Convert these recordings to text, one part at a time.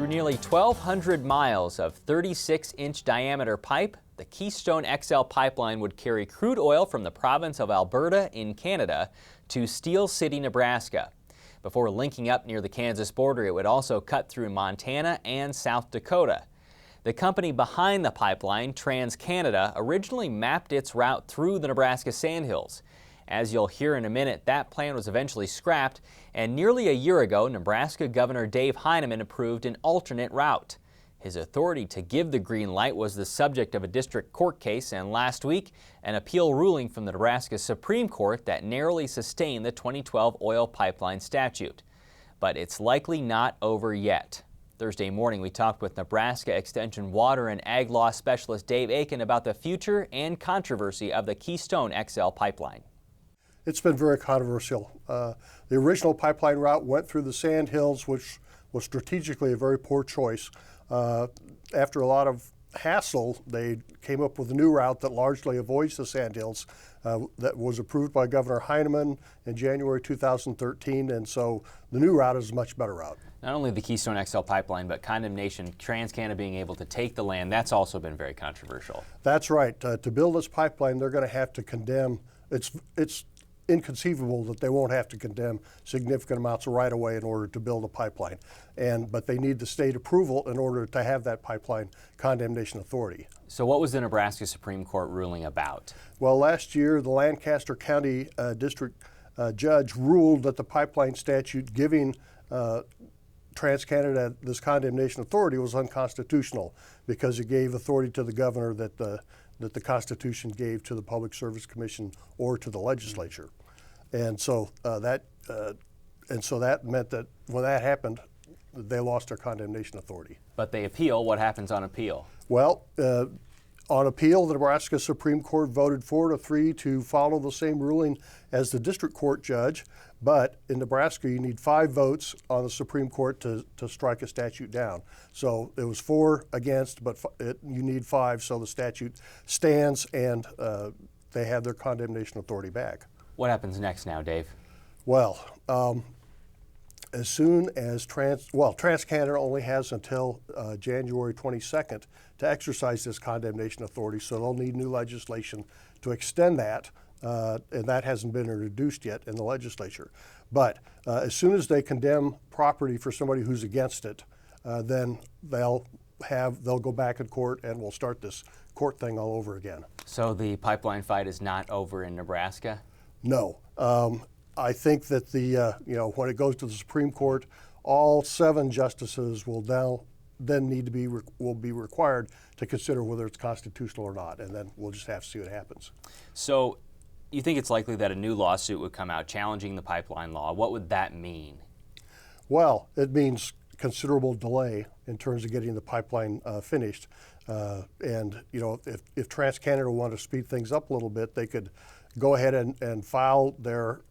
Through nearly 1,200 miles of 36-inch diameter pipe, the Keystone XL Pipeline would carry crude oil from the province of Alberta in Canada to Steel City, Nebraska. Before linking up near the Kansas border, it would also cut through Montana and South Dakota. The company behind the pipeline, TransCanada, originally mapped its route through the Nebraska Sandhills. As you'll hear in a minute, that plan was eventually scrapped, and nearly a year ago, Nebraska Governor Dave Heineman approved an alternate route. His authority to give the green light was the subject of a district court case, and last week, an appeal ruling from the Nebraska Supreme Court that narrowly sustained the 2012 oil pipeline statute. But it's likely not over yet. Thursday morning, we talked with Nebraska Extension water and ag law specialist Dave Aiken about the future and controversy of the Keystone XL Pipeline. It's been very controversial. The original pipeline route went through the Sandhills, which was strategically a very poor choice. After a lot of hassle, they came up with a new route that largely avoids the Sandhills that was approved by Governor Heineman in January 2013, and so the new route is a much better route. Not only the Keystone XL Pipeline, but condemnation, TransCanada being able to take the land, that's also been very controversial. That's right. To build this pipeline, they're going to have to condemn, it's inconceivable that they won't have to condemn significant amounts of right-of-way in order to build a pipeline. But they need the state approval in order to have that pipeline condemnation authority. So what was the Nebraska Supreme Court ruling about? Well, last year, the Lancaster County District Judge ruled that the pipeline statute giving TransCanada this condemnation authority was unconstitutional because it gave authority to the governor that the Constitution gave to the Public Service Commission or to the legislature. And so that meant that when that happened, they lost their condemnation authority. But they appeal. What happens on appeal? Well, on appeal, the Nebraska Supreme Court voted 4-3 to follow the same ruling as the district court judge. But in Nebraska, you need 5 votes on the Supreme Court to strike a statute down. So it was 4 against, but you need 5, so the statute stands and they have their condemnation authority back. What happens next now, Dave? Well, as soon as TransCanada only has until January 22nd to exercise this condemnation authority, so they'll need new legislation to extend that. And that hasn't been introduced yet in the legislature. But as soon as they condemn property for somebody who's against it, then they'll go back in court and we'll start this court thing all over again. So the pipeline fight is not over in Nebraska? No. I think that when it goes to the Supreme Court, all 7 justices will be required to consider whether it's constitutional or not, and then we'll just have to see what happens. So you think it's likely that a new lawsuit would come out challenging the pipeline law? What would that mean? Well, it means considerable delay in terms of getting the pipeline finished. And if TransCanada wanted to speed things up a little bit, they could go ahead and file their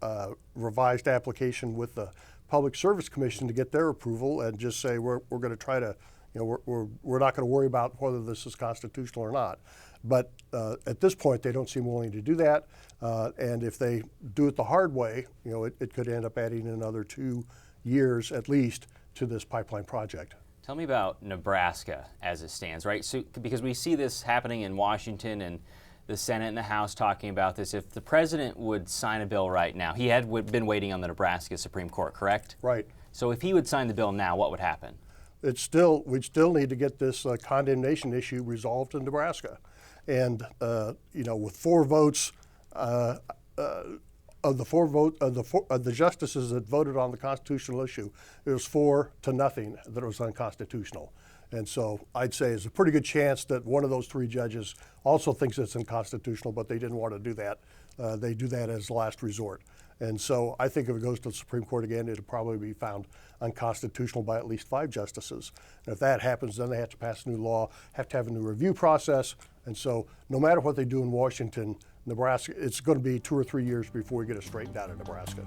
revised application with the Public Service Commission to get their approval and just say we're going to try to, we're not going to worry about whether this is constitutional or not. But at this point, they don't seem willing to do that. And if they do it the hard way, it could end up adding another 2 years at least to this pipeline project. Tell me about Nebraska as it stands, right? So, because we see this happening in Washington and the Senate and the House talking about this. If the president would sign a bill right now, he had been waiting on the Nebraska Supreme Court, correct? Right. So if he would sign the bill now, what would happen? We'd still need to get this condemnation issue resolved in Nebraska. And with 4 votes of the justices that voted on the constitutional issue, it was 4-0 that it was unconstitutional. And so I'd say it's a pretty good chance that one of those 3 judges also thinks it's unconstitutional, but they didn't want to do that. They do that as last resort. And so I think if it goes to the Supreme Court again, it'll probably be found unconstitutional by at least 5 justices. And if that happens, then they have to pass a new law, have to have a new review process. And so no matter what they do in Washington, Nebraska, it's going to be 2 or 3 years before we get it straightened out in Nebraska.